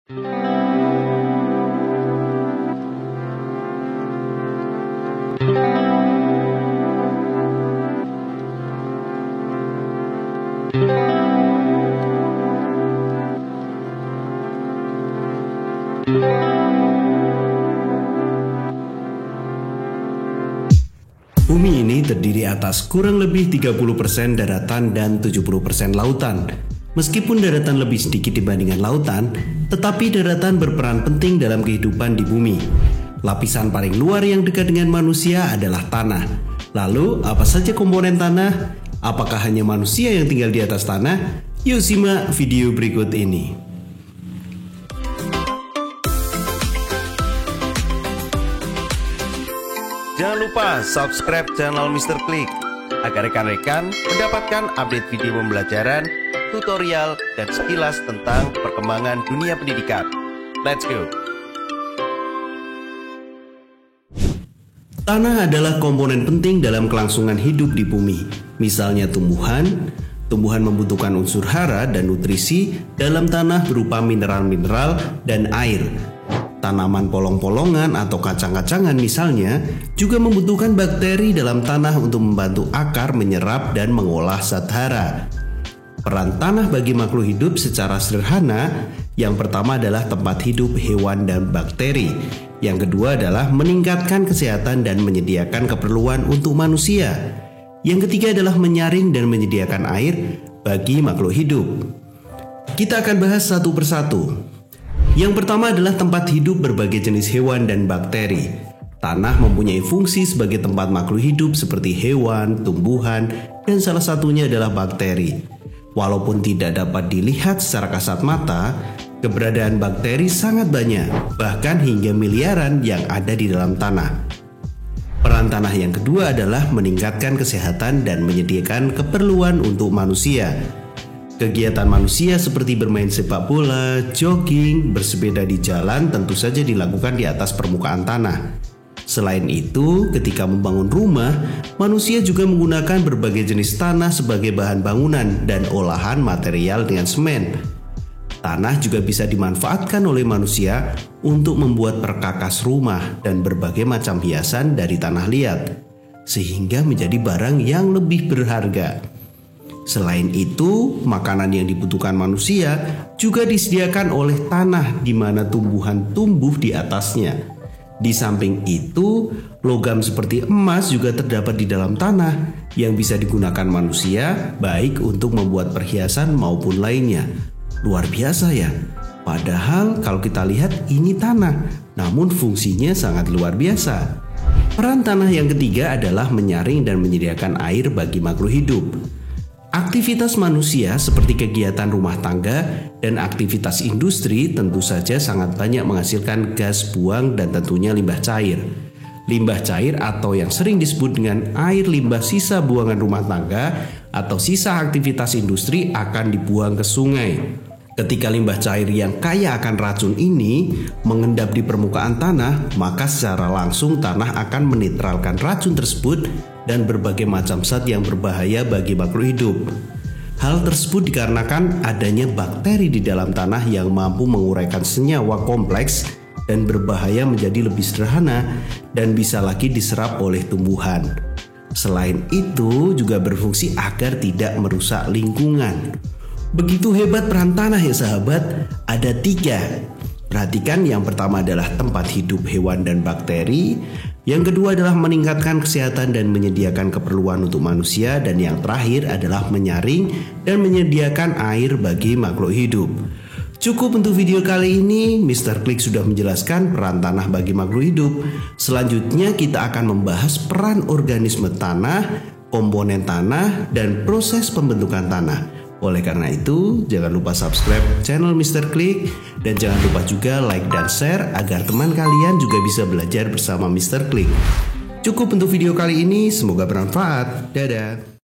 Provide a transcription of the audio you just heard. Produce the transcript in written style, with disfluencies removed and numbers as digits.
Bumi ini terdiri atas kurang lebih 30% daratan dan 70% lautan. Meskipun daratan lebih sedikit dibandingkan lautan, tetapi daratan berperan penting dalam kehidupan di bumi. Lapisan paling luar yang dekat dengan manusia adalah tanah. Lalu, apa saja komponen tanah? Apakah hanya manusia yang tinggal di atas tanah? Yuk simak video berikut ini. Jangan lupa subscribe channel Mr. Klik agar rekan-rekan mendapatkan update video pembelajaran, tutorial, dan sekilas tentang perkembangan dunia pendidikan. Let's go! Tanah adalah komponen penting dalam kelangsungan hidup di bumi. Misalnya tumbuhan membutuhkan unsur hara dan nutrisi dalam tanah berupa mineral-mineral dan air. Tanaman polong-polongan atau kacang-kacangan misalnya juga membutuhkan bakteri dalam tanah untuk membantu akar menyerap dan mengolah zat hara. Peran tanah bagi makhluk hidup secara sederhana, yang pertama adalah tempat hidup hewan dan bakteri. Yang kedua adalah meningkatkan kesehatan dan menyediakan keperluan untuk manusia. Yang ketiga adalah menyaring dan menyediakan air bagi makhluk hidup. Kita akan bahas satu persatu. Yang pertama adalah tempat hidup berbagai jenis hewan dan bakteri. Tanah mempunyai fungsi sebagai tempat makhluk hidup seperti hewan, tumbuhan, dan salah satunya adalah bakteri. Walaupun tidak dapat dilihat secara kasat mata, keberadaan bakteri sangat banyak, bahkan hingga miliaran yang ada di dalam tanah. Peran tanah yang kedua adalah meningkatkan kesehatan dan menyediakan keperluan untuk manusia. Kegiatan manusia seperti bermain sepak bola, jogging, bersepeda di jalan tentu saja dilakukan di atas permukaan tanah. Selain itu, ketika membangun rumah, manusia juga menggunakan berbagai jenis tanah sebagai bahan bangunan dan olahan material dengan semen. Tanah juga bisa dimanfaatkan oleh manusia untuk membuat perkakas rumah dan berbagai macam hiasan dari tanah liat, sehingga menjadi barang yang lebih berharga. Selain itu, makanan yang dibutuhkan manusia juga disediakan oleh tanah di mana tumbuhan tumbuh di atasnya. Di samping itu, logam seperti emas juga terdapat di dalam tanah yang bisa digunakan manusia baik untuk membuat perhiasan maupun lainnya. Luar biasa ya. Padahal kalau kita lihat ini tanah, namun fungsinya sangat luar biasa. Peran tanah yang ketiga adalah menyaring dan menyediakan air bagi makhluk hidup. Aktivitas manusia seperti kegiatan rumah tangga dan aktivitas industri tentu saja sangat banyak menghasilkan gas buang dan tentunya limbah cair. Limbah cair atau yang sering disebut dengan air limbah sisa buangan rumah tangga atau sisa aktivitas industri akan dibuang ke sungai. Ketika limbah cair yang kaya akan racun ini mengendap di permukaan tanah, maka secara langsung tanah akan menetralkan racun tersebut dan berbagai macam zat yang berbahaya bagi makhluk hidup. Hal tersebut dikarenakan adanya bakteri di dalam tanah yang mampu menguraikan senyawa kompleks dan berbahaya menjadi lebih sederhana dan bisa lagi diserap oleh tumbuhan. Selain itu juga berfungsi agar tidak merusak lingkungan. Begitu hebat peran tanah ya sahabat, ada 3. Perhatikan, yang pertama adalah tempat hidup hewan dan bakteri. Yang kedua adalah meningkatkan kesehatan dan menyediakan keperluan untuk manusia. Dan yang terakhir adalah menyaring dan menyediakan air bagi makhluk hidup. Cukup untuk video kali ini, Mr. Klik sudah menjelaskan peran tanah bagi makhluk hidup. Selanjutnya kita akan membahas peran organisme tanah, komponen tanah, dan proses pembentukan tanah. Oleh karena itu, jangan lupa subscribe channel Mr. Klik dan jangan lupa juga like dan share agar teman kalian juga bisa belajar bersama Mr. Klik. Cukup untuk video kali ini, semoga bermanfaat. Dadah.